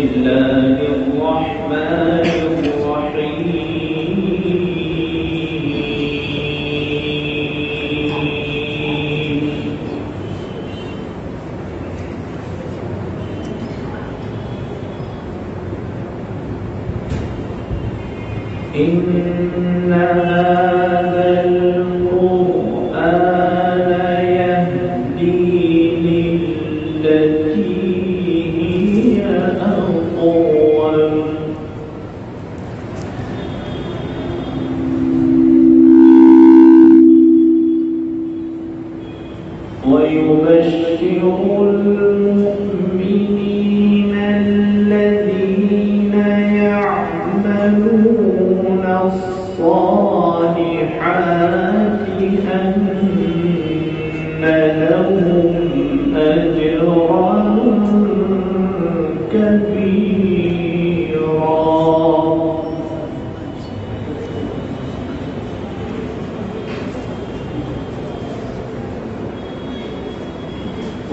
الله الرحمن الرحيم إن هذا القرآن يهدي للتي هي أقوم ويبشر المؤمنين الذين يعملون الصالحات أن لهم أجرا كبيرا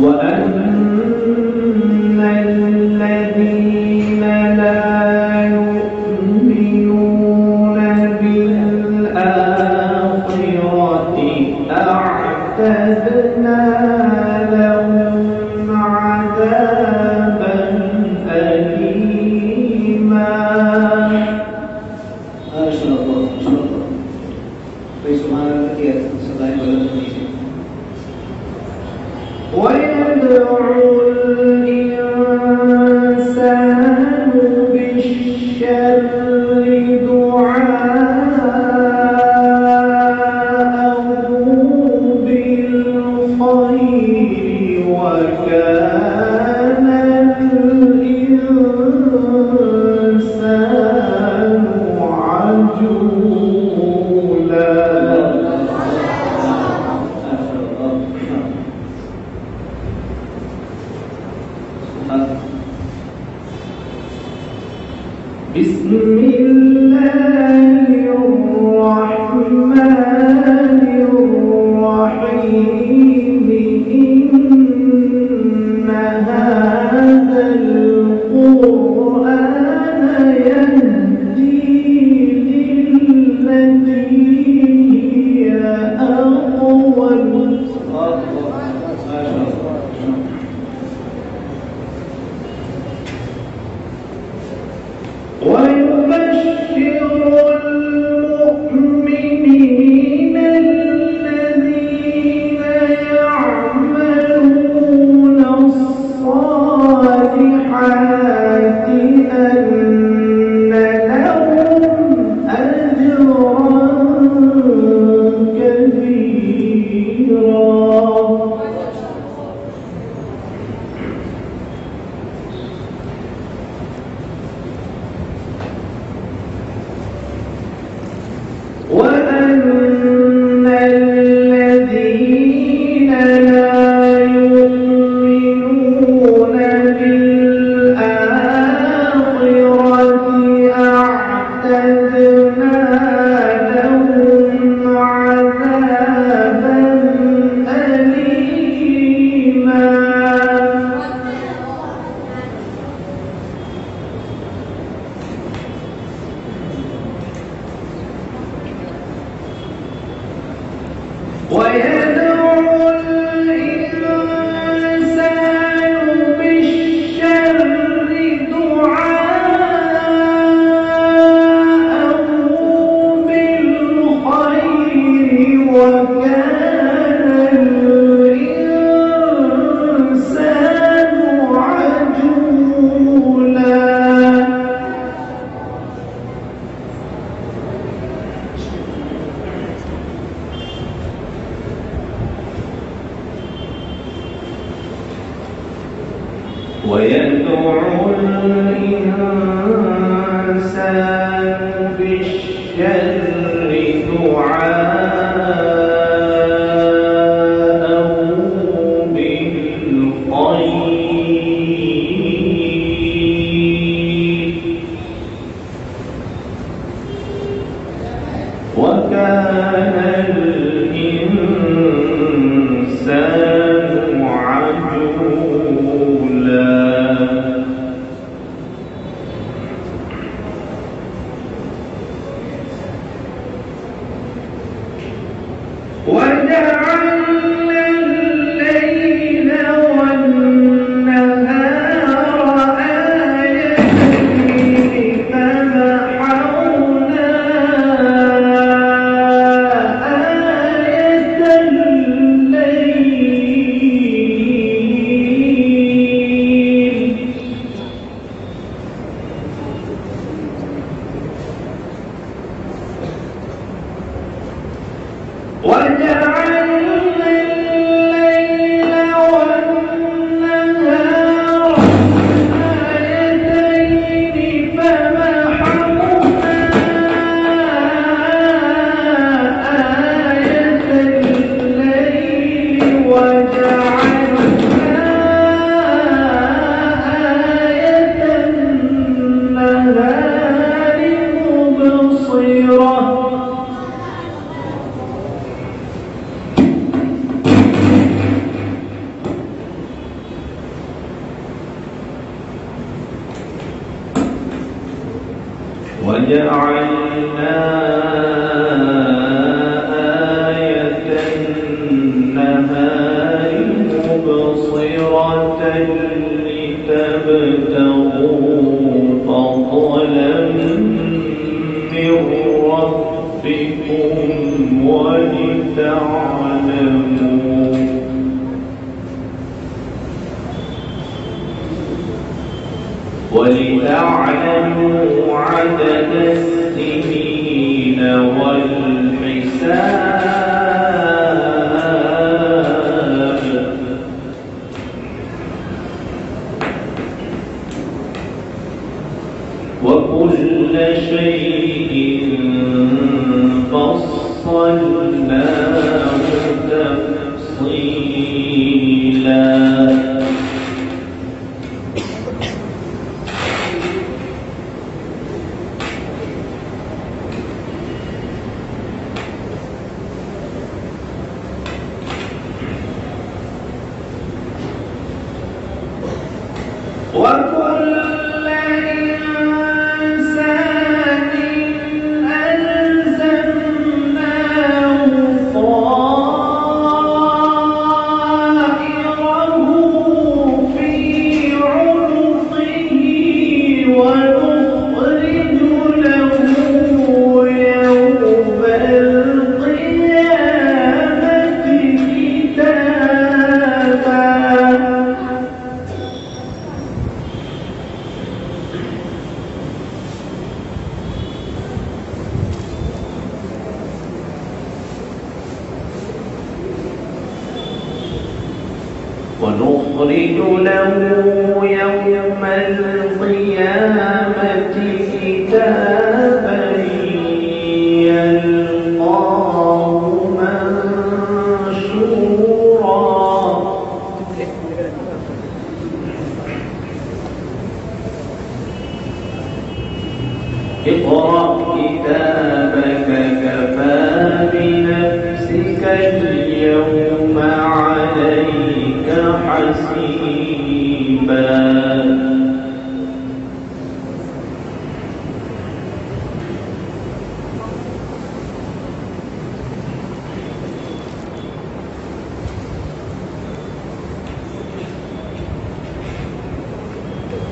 وأن الذين لا يؤمنون بالآخرة أعتدنا لهم عذابا أليما. ما شاء الله ما شاء الله. Subhanallah ketiak selain dalam ini. ويدعو الإنسان بالشر دعاءه بالخير وكان الإنسان عجولا. بسم الله الرحمن الرحيم. إن هذا القرآن يهدي للتي هي أقوم ويبشر المؤمنين الذين يعملون الصالحات أن لهم أجرا كبيرا. وأن الذين لا يؤمنون بالآخرة أعتدنا لهم عذابا أليما. ويدعو الإنسان بالشر دعاءه بالخير وكان الإنسان عجولا. ويدعو الإنسان بالشر دعاءه بالخير وكان الإنسان عجولا. وجعلنا آية النهار مبصرة لتبتغوا فضلا من ربكم ولتعلموا عدد السنين والحساب وكل شيء فصلناه تفصيلا وكل إنسان ألزمناه طائره في عنقه ونخرج له يوم القيامة كتابا ونخرج له يوم القيامة كتابا يلقاه منشورا اقرأ كتابك كفى بنفسك اليوم عليك حسيبا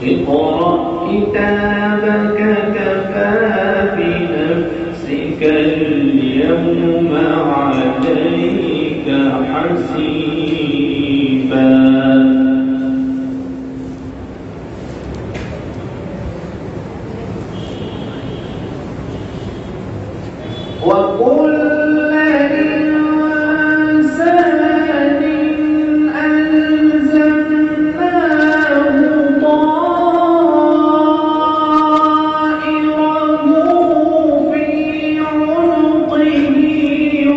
اقرأ كتابك كفى بنفسك اليوم عليك حسيبا وكل إنسان ألزمناه طائره في عنقه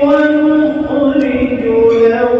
ونخرج له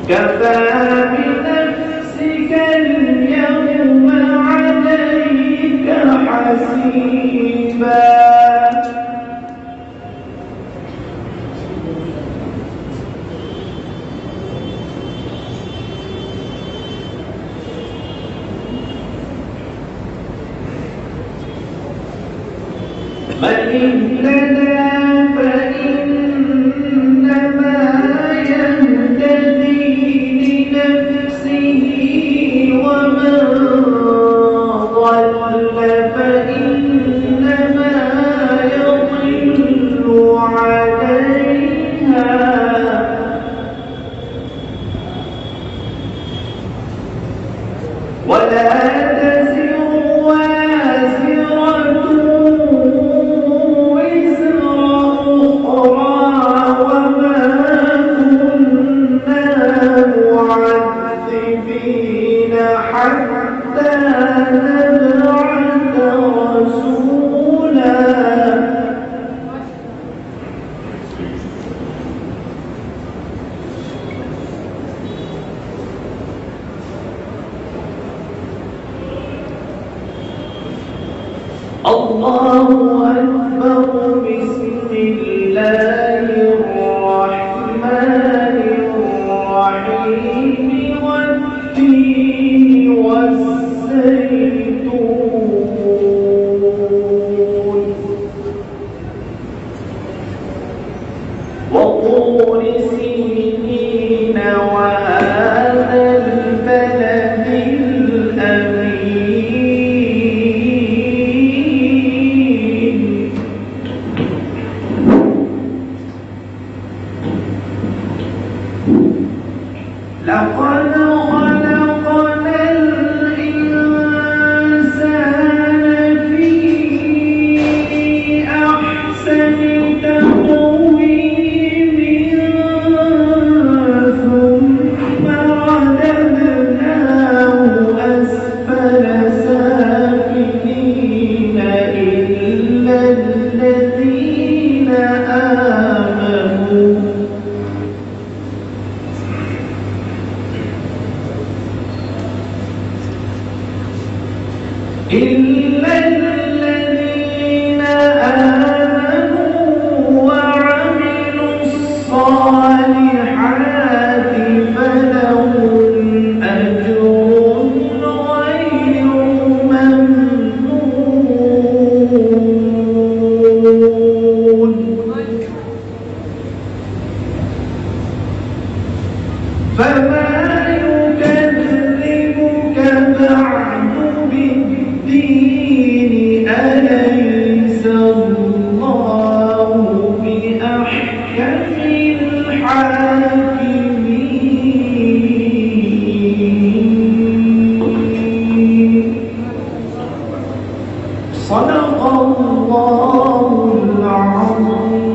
كفى بنفسك اليوم عليك حسيبا من اهتدى فإنما يهتدي لنفسه ومن ضل فإنما يضل عليها ولا تزر وازرة وزر أخرى وما كنا معذبين حتى نبعث رسولا الله أكبر بسم الله الرحمن الرحيم والتين والزيتون وطور سينين وهذا البلد الأمين لقد خلقنا الإنسان في أحسن تقويم ثم رددناه أسفل سافلين إلا الذين آمنوا وعملوا الصالحات فلهم أجر غير ممنون فما يكذبك بعد بالدين أليس الله بأحكم الحاكمين صدق الله العظيم.